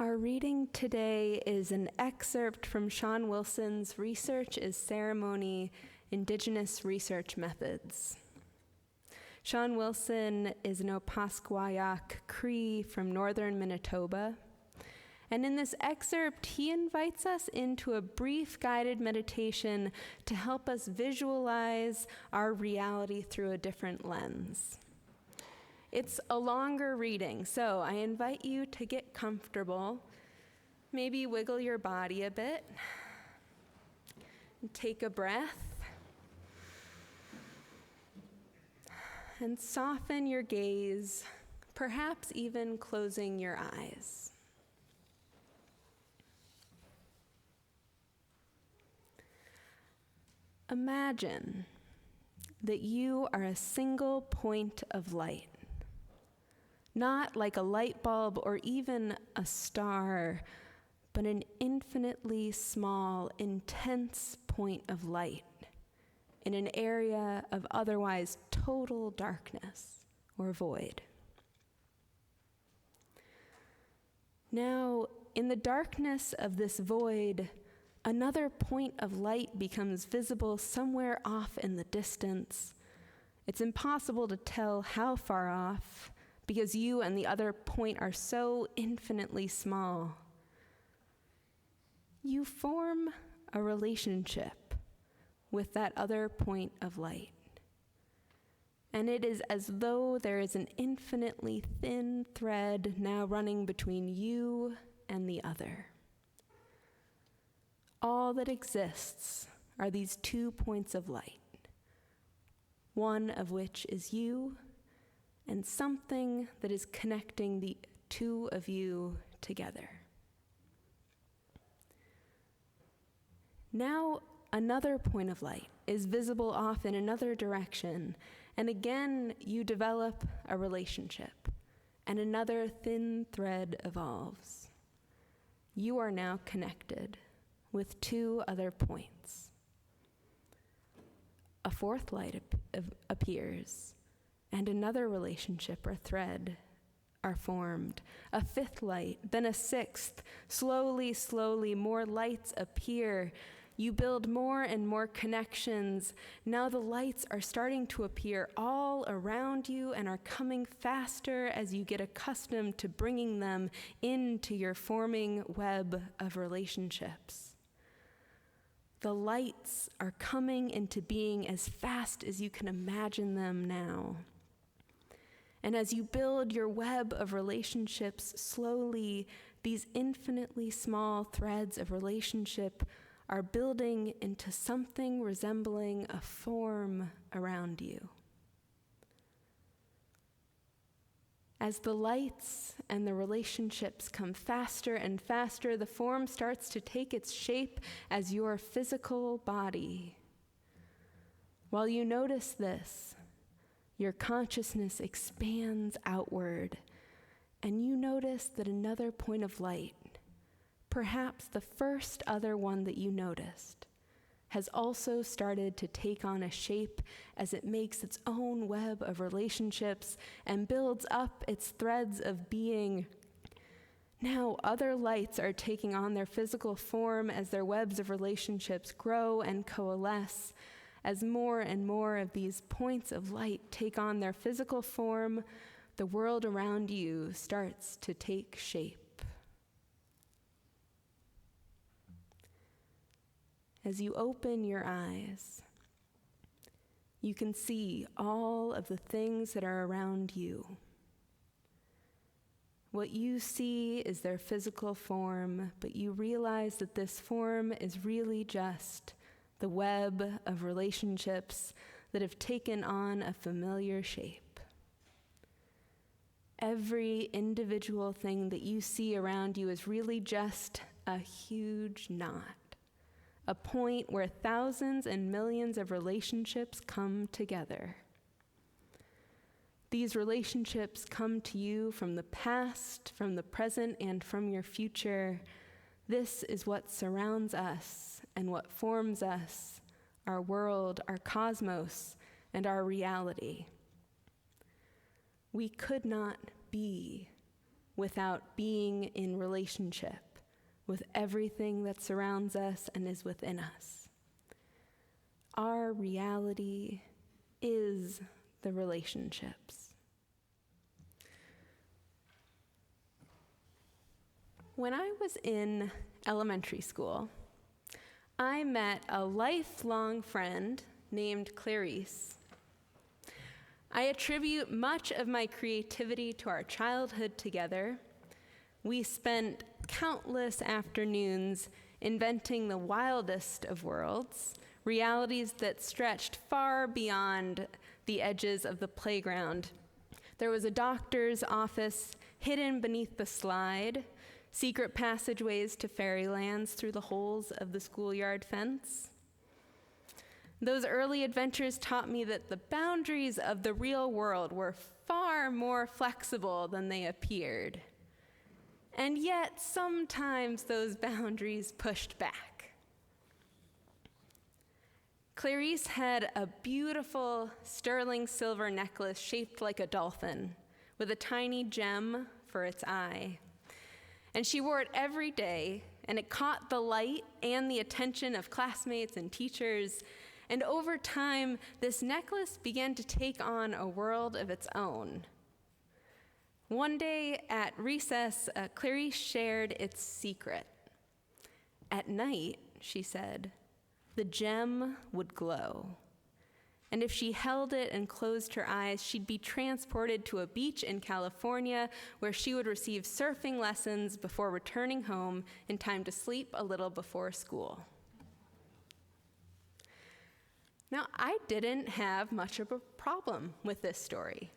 Our reading today is an excerpt from Sean Wilson's Research is Ceremony, Indigenous Research Methods. Sean Wilson is an Opaskwayak Cree from northern Manitoba. And in this excerpt, he invites us into a brief guided meditation to help us visualize our reality through a different lens. It's a longer reading, so I invite you to get comfortable, maybe wiggle your body a bit, and take a breath, and soften your gaze, perhaps even closing your eyes. Imagine that you are a single point of light. Not like a light bulb or even a star, but an infinitely small, intense point of light in an area of otherwise total darkness or void. Now, in the darkness of this void, another point of light becomes visible somewhere off in the distance. It's impossible to tell how far off, because you and the other point are so infinitely small. You form a relationship with that other point of light. And it is as though there is an infinitely thin thread now running between you and the other. All that exists are these 2 points of light, one of which is you, and something that is connecting the two of you together. Now, another point of light is visible off in another direction, and again you develop a relationship, and another thin thread evolves. You are now connected with 2 other points. A fourth light appears, and another relationship or thread are formed. A fifth light, then a sixth. Slowly, more lights appear. You build more and more connections. Now the lights are starting to appear all around you and are coming faster as you get accustomed to bringing them into your forming web of relationships. The lights are coming into being as fast as you can imagine them now. And as you build your web of relationships slowly, these infinitely small threads of relationship are building into something resembling a form around you. As the lights and the relationships come faster and faster, the form starts to take its shape as your physical body. While you notice this, your consciousness expands outward, and you notice that another point of light, perhaps the first other one that you noticed, has also started to take on a shape as it makes its own web of relationships and builds up its threads of being. Now other lights are taking on their physical form as their webs of relationships grow and coalesce. As more and more of these points of light take on their physical form, the world around you starts to take shape. As you open your eyes, you can see all of the things that are around you. What you see is their physical form, but you realize that this form is really just the web of relationships that have taken on a familiar shape. Every individual thing that you see around you is really just a huge knot, a point where thousands and millions of relationships come together. These relationships come to you from the past, from the present, and from your future. This is what surrounds us and what forms us, our world, our cosmos, and our reality. We could not be without being in relationship with everything that surrounds us and is within us. Our reality is the relationships. When I was in elementary school, I met a lifelong friend named Clarice. I attribute much of my creativity to our childhood together. We spent countless afternoons inventing the wildest of worlds, realities that stretched far beyond the edges of the playground. There was a doctor's office hidden beneath the slide, secret passageways to fairylands through the holes of the schoolyard fence. Those early adventures taught me that the boundaries of the real world were far more flexible than they appeared. And yet, sometimes those boundaries pushed back. Clarice had a beautiful sterling silver necklace shaped like a dolphin, with a tiny gem for its eye. And she wore it every day, and it caught the light and the attention of classmates and teachers. And over time, this necklace began to take on a world of its own. One day at recess, Clarice shared its secret. At night, she said, the gem would glow. And if she held it and closed her eyes, she'd be transported to a beach in California where she would receive surfing lessons before returning home in time to sleep a little before school. Now, I didn't have much of a problem with this story.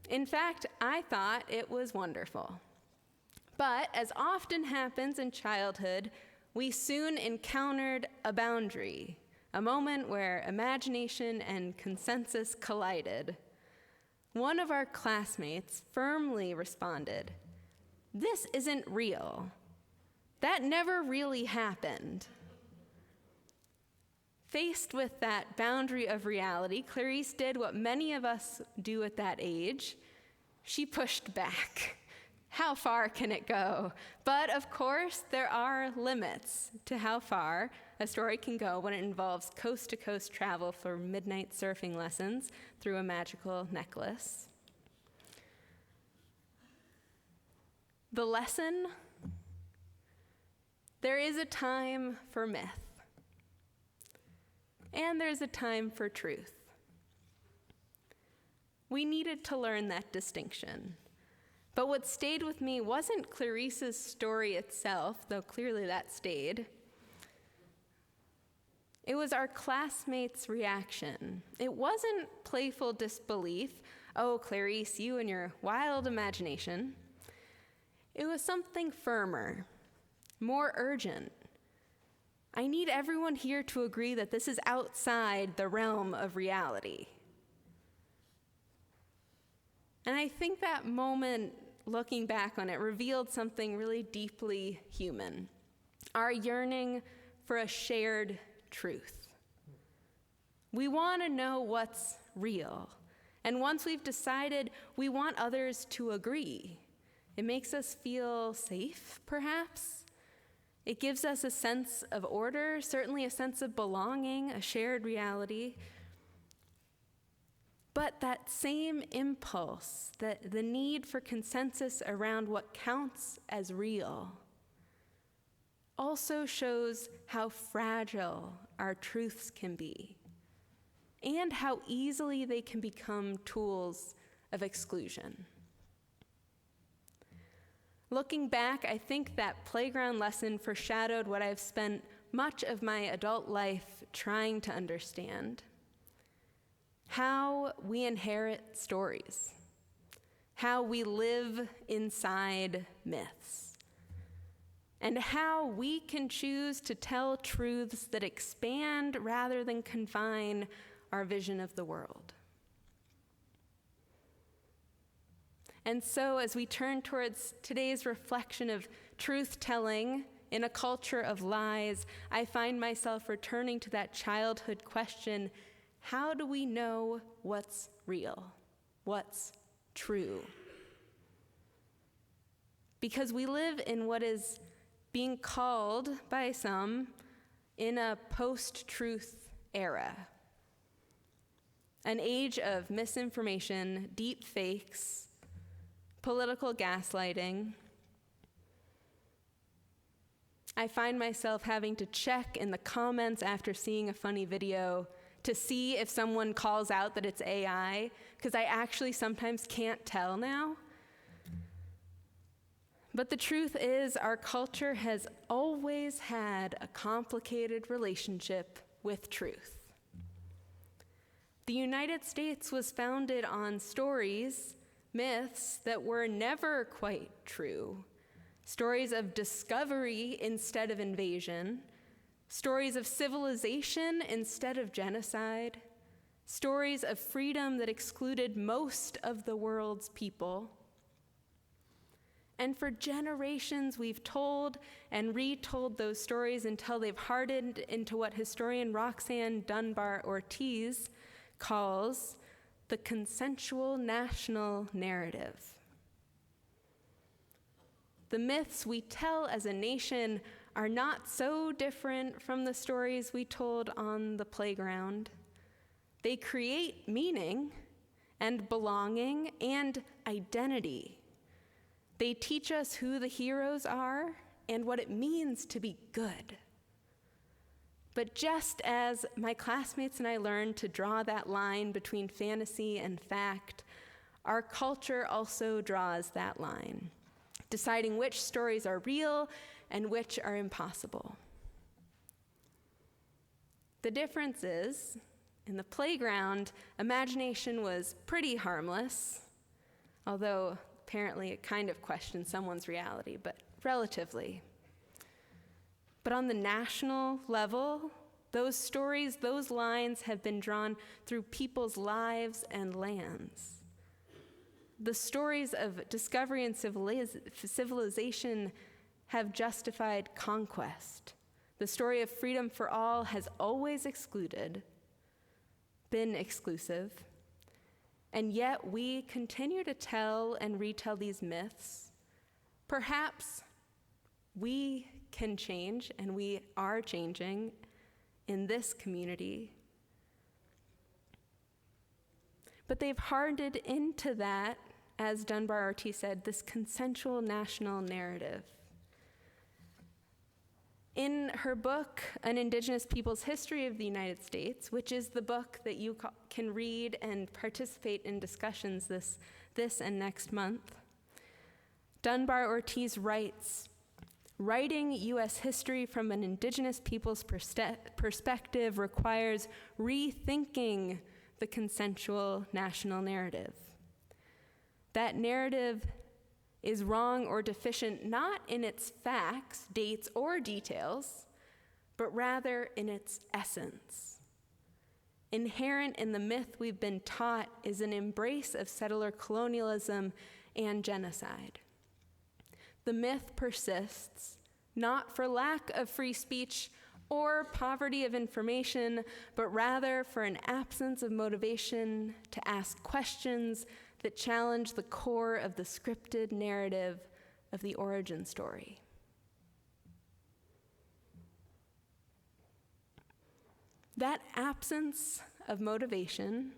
In fact, I thought it was wonderful. But as often happens in childhood, we soon encountered a boundary, a moment where imagination and consensus collided. One of our classmates firmly responded, "This isn't real. That never really happened." Faced with that boundary of reality, Clarice did what many of us do at that age. She pushed back. How far can it go? But of course, there are limits to how far a story can go when it involves coast-to-coast travel for midnight surfing lessons through a magical necklace. The lesson: there is a time for myth. And there's a time for truth. We needed to learn that distinction. But what stayed with me wasn't Clarice's story itself, though clearly that stayed. It was our classmates' reaction. It wasn't playful disbelief, "Oh, Clarice, you and your wild imagination." It was something firmer, more urgent. I need everyone here to agree that this is outside the realm of reality. And I think that moment, looking back on it, revealed something really deeply human, our yearning for a shared truth. We want to know what's real. And once we've decided, we want others to agree. It makes us feel safe, perhaps. It gives us a sense of order, certainly a sense of belonging, a shared reality. But that same impulse, the need for consensus around what counts as real, also shows how fragile our truths can be and how easily they can become tools of exclusion. Looking back, I think that playground lesson foreshadowed what I've spent much of my adult life trying to understand: how we inherit stories, how we live inside myths, and how we can choose to tell truths that expand rather than confine our vision of the world. And so, as we turn towards today's reflection of truth-telling in a culture of lies, I find myself returning to that childhood question: how do we know what's real, what's true? because we live in what is being called by some in a post-truth era, an age of misinformation, deep fakes, political gaslighting. I find myself having to check in the comments after seeing a funny video to see if someone calls out that it's AI, because I actually sometimes can't tell now. But the truth is, our culture has always had a complicated relationship with truth. The United States was founded on stories, myths that were never quite true. Stories of discovery instead of invasion, stories of civilization instead of genocide, stories of freedom that excluded most of the world's people. And for generations, we've told and retold those stories until they've hardened into what historian Roxanne Dunbar Ortiz calls the consensual national narrative. The myths we tell as a nation are not so different from the stories we told on the playground. They create meaning and belonging and identity. They teach us who the heroes are and what it means to be good. But just as my classmates and I learned to draw that line between fantasy and fact, our culture also draws that line, deciding which stories are real and which are impossible. The difference is, in the playground, imagination was pretty harmless, although apparently it kind of questioned someone's reality, but relatively. But on the national level, those stories, those lines have been drawn through people's lives and lands. The stories of discovery and civilization have justified conquest. The story of freedom for all has always been exclusive, and yet we continue to tell and retell these myths. Perhaps we can change, and we are changing in this community. But they've hardened into that, as Dunbar Ortiz said, this consensual national narrative. In her book, An Indigenous People's History of the United States, which is the book that you can read and participate in discussions this and next month, Dunbar Ortiz writes, "Writing U.S. history from an Indigenous people's perspective requires rethinking the consensual national narrative. That narrative is wrong or deficient not in its facts, dates, or details, but rather in its essence. Inherent in the myth we've been taught is an embrace of settler colonialism and genocide. The myth persists, not for lack of free speech or poverty of information, but rather for an absence of motivation to ask questions that challenge the core of the scripted narrative of the origin story." That absence of motivation,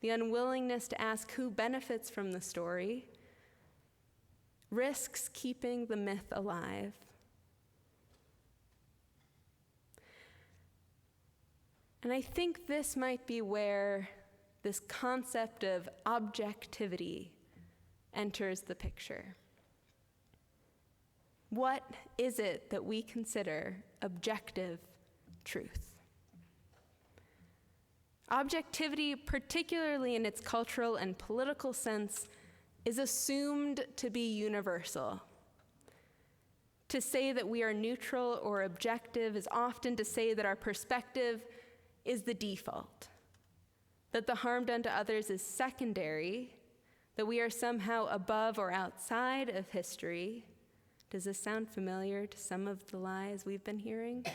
the unwillingness to ask who benefits from the story, risks keeping the myth alive. And I think this might be where this concept of objectivity enters the picture. What is it that we consider objective truth? Objectivity, particularly in its cultural and political sense, is assumed to be universal. To say that we are neutral or objective is often to say that our perspective is the default, that the harm done to others is secondary, that we are somehow above or outside of history. Does this sound familiar to some of the lies we've been hearing?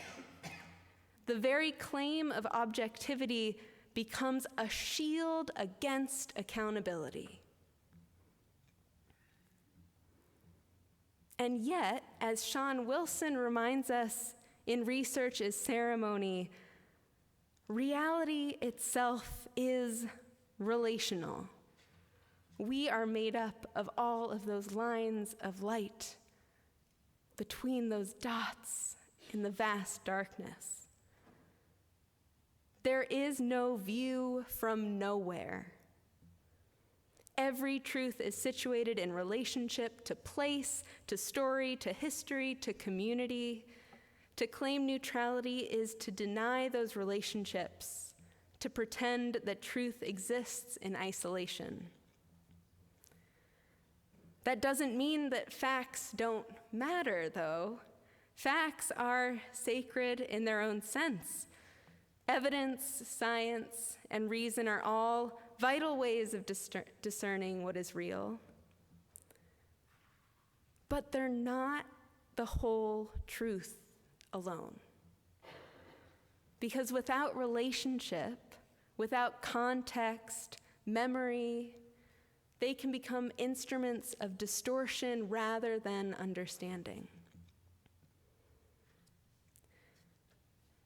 The very claim of objectivity becomes a shield against accountability. And yet, as Sean Wilson reminds us in Research is Ceremony, reality itself is relational. We are made up of all of those lines of light between those dots in the vast darkness. There is no view from nowhere. Every truth is situated in relationship to place, to story, to history, to community. To claim neutrality is to deny those relationships, to pretend that truth exists in isolation. That doesn't mean that facts don't matter, though. Facts are sacred in their own sense. Evidence, science, and reason are all vital ways of discerning what is real. But they're not the whole truth alone. Because without relationship, without context, memory, they can become instruments of distortion rather than understanding.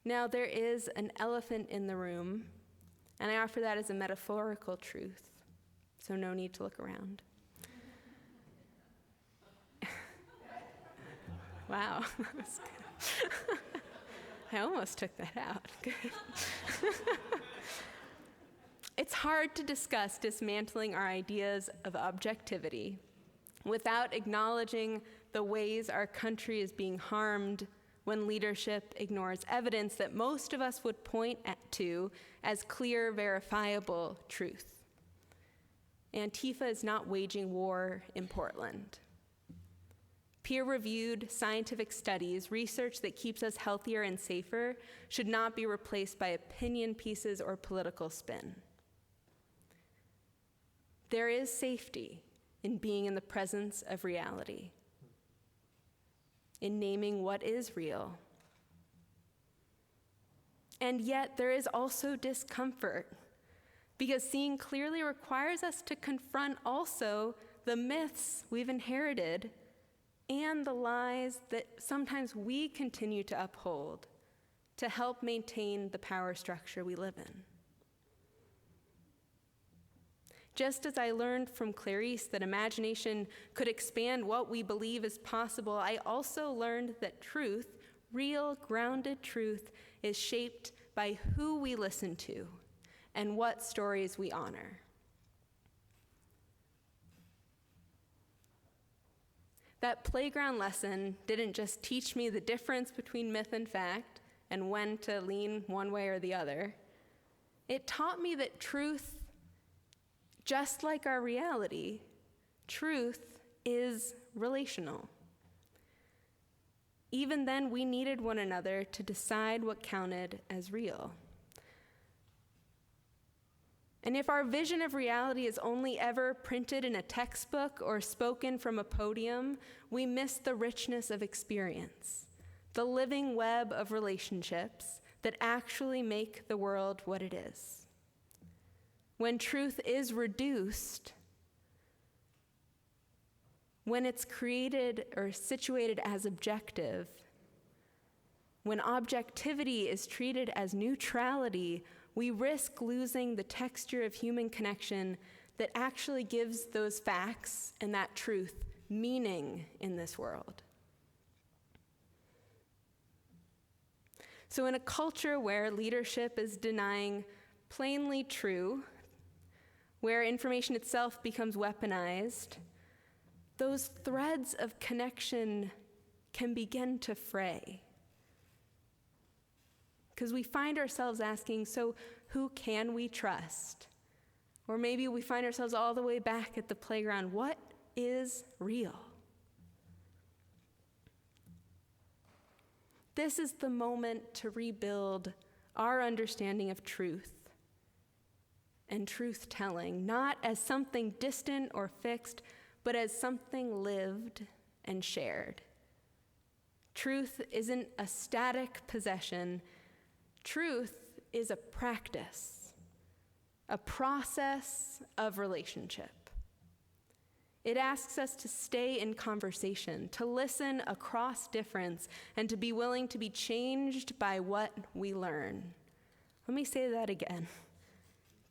Now, there is an elephant in the room, and I offer that as a metaphorical truth, so no need to look around. Wow, that was good. I almost took that out. Good. It's hard to discuss dismantling our ideas of objectivity without acknowledging the ways our country is being harmed when leadership ignores evidence that most of us would point to as clear, verifiable truth. Antifa is not waging war in Portland. Peer-reviewed scientific studies, research that keeps us healthier and safer, should not be replaced by opinion pieces or political spin. There is safety in being in the presence of reality, in naming what is real. And yet there is also discomfort, because seeing clearly requires us to confront also the myths we've inherited and the lies that sometimes we continue to uphold to help maintain the power structure we live in. Just as I learned from Clarice that imagination could expand what we believe is possible, I also learned that truth, real, grounded truth, is shaped by who we listen to and what stories we honor. That playground lesson didn't just teach me the difference between myth and fact and when to lean one way or the other. It taught me that truth, just like our reality, truth is relational. Even then, we needed one another to decide what counted as real. And if our vision of reality is only ever printed in a textbook or spoken from a podium, we miss the richness of experience, the living web of relationships that actually make the world what it is. When truth is reduced, when it's created or situated as objective, when objectivity is treated as neutrality, we risk losing the texture of human connection that actually gives those facts and that truth meaning in this world. So in a culture where leadership is denying plainly true, where information itself becomes weaponized, those threads of connection can begin to fray. Because we find ourselves asking, so who can we trust? Or maybe we find ourselves all the way back at the playground. What is real? This is the moment to rebuild our understanding of truth and truth-telling, not as something distant or fixed, but as something lived and shared. Truth isn't a static possession. Truth is a practice, a process of relationship. It asks us to stay in conversation, to listen across difference, and to be willing to be changed by what we learn. Let me say that again.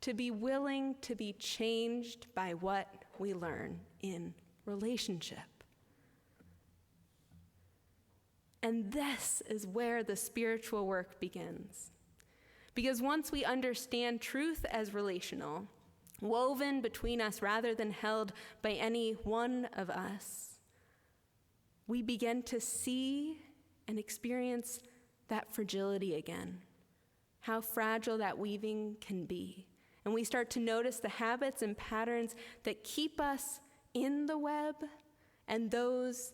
To be willing to be changed by what we learn in relationship. And this is where the spiritual work begins. Because once we understand truth as relational, woven between us rather than held by any one of us, we begin to see and experience that fragility again, how fragile that weaving can be. And we start to notice the habits and patterns that keep us in the web and those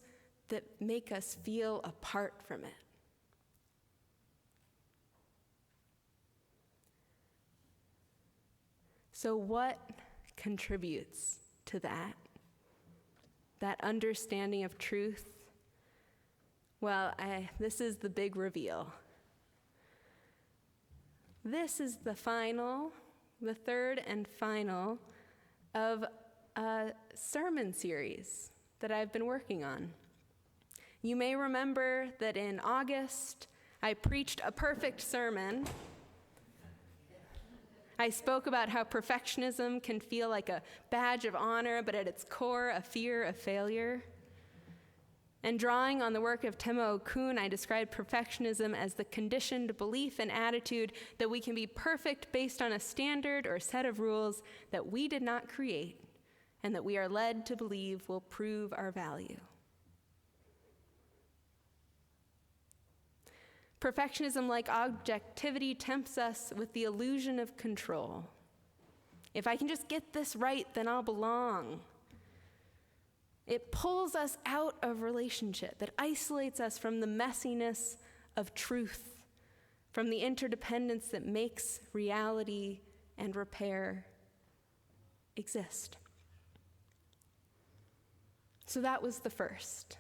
that make us feel apart from it. So what contributes to that understanding of truth? Well, this is the big reveal. This is the third and final of a sermon series that I've been working on. You may remember that in August, I preached a perfect sermon. I spoke about how perfectionism can feel like a badge of honor, but at its core, a fear of failure. And drawing on the work of Tema Okun, I described perfectionism as the conditioned belief and attitude that we can be perfect based on a standard or set of rules that we did not create and that we are led to believe will prove our value. Perfectionism, like objectivity, tempts us with the illusion of control. If I can just get this right, then I'll belong. It pulls us out of relationship, that isolates us from the messiness of truth, from the interdependence that makes reality and repair exist. So that was the first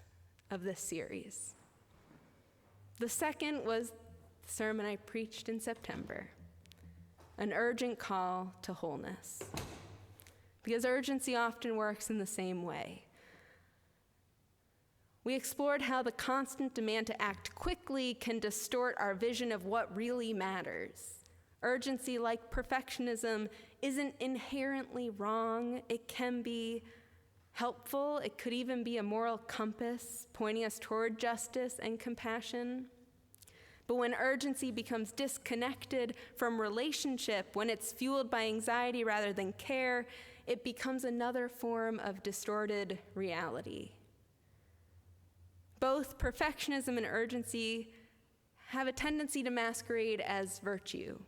of this series. The second was the sermon I preached in September, an urgent call to wholeness. Because urgency often works in the same way. We explored how the constant demand to act quickly can distort our vision of what really matters. Urgency, like perfectionism, isn't inherently wrong. It can be helpful. It could even be a moral compass pointing us toward justice and compassion. But when urgency becomes disconnected from relationship, when it's fueled by anxiety rather than care, it becomes another form of distorted reality. Both perfectionism and urgency have a tendency to masquerade as virtue.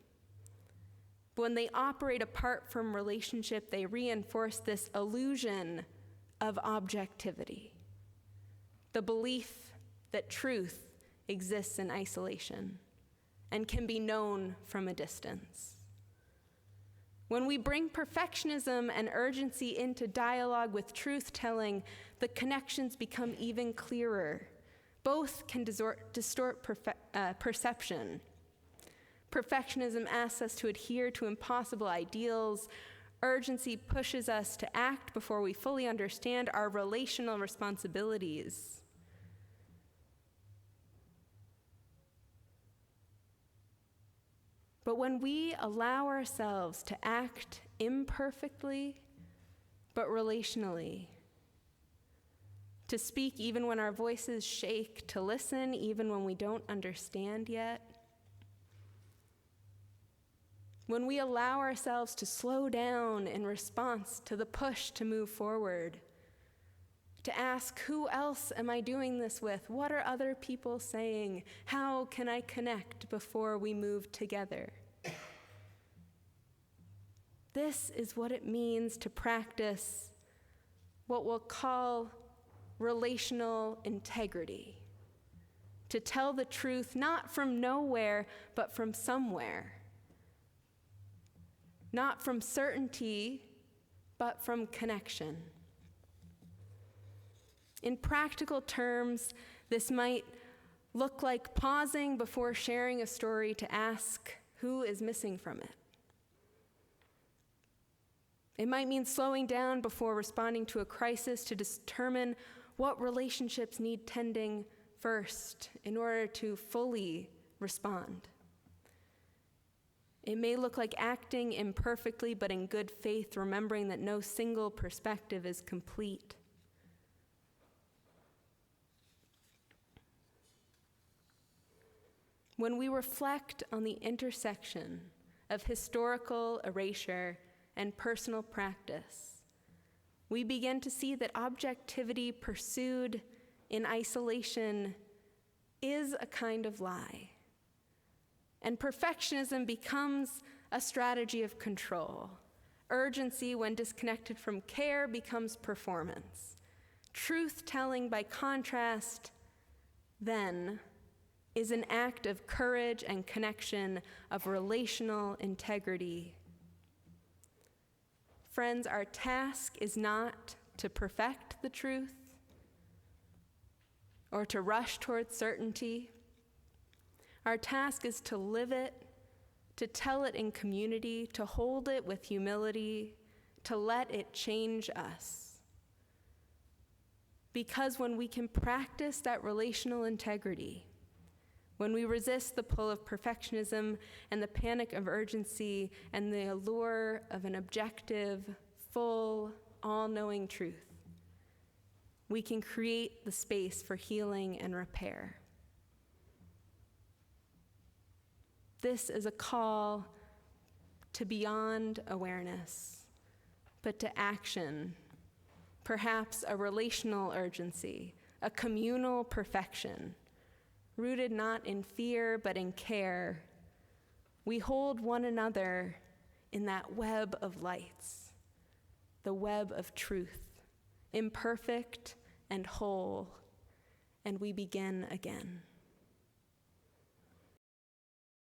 But when they operate apart from relationship, they reinforce this illusion of objectivity, the belief that truth exists in isolation and can be known from a distance. When we bring perfectionism and urgency into dialogue with truth-telling, the connections become even clearer. Both can distort perception. Perfectionism asks us to adhere to impossible ideals. Urgency pushes us to act before we fully understand our relational responsibilities. But when we allow ourselves to act imperfectly, but relationally, to speak even when our voices shake, to listen even when we don't understand yet, when we allow ourselves to slow down in response to the push to move forward, to ask, who else am I doing this with? What are other people saying? How can I connect before we move together? This is what it means to practice what we'll call relational integrity. To tell the truth not from nowhere, but from somewhere. Not from certainty, but from connection. In practical terms, this might look like pausing before sharing a story to ask who is missing from it. It might mean slowing down before responding to a crisis to determine what relationships need tending first in order to fully respond. It may look like acting imperfectly but in good faith, remembering that no single perspective is complete. When we reflect on the intersection of historical erasure and personal practice, we begin to see that objectivity pursued in isolation is a kind of lie. And perfectionism becomes a strategy of control. Urgency, when disconnected from care, becomes performance. Truth-telling, by contrast, then, is an act of courage and connection, of relational integrity. Friends, our task is not to perfect the truth or to rush towards certainty. Our task is to live it, to tell it in community, to hold it with humility, to let it change us. Because when we can practice that relational integrity, when we resist the pull of perfectionism and the panic of urgency and the allure of an objective, full, all-knowing truth, we can create the space for healing and repair. This is a call to beyond awareness, but to action, perhaps a relational urgency, a communal perfection, rooted not in fear, but in care. We hold one another in that web of lights, the web of truth, imperfect and whole, and we begin again.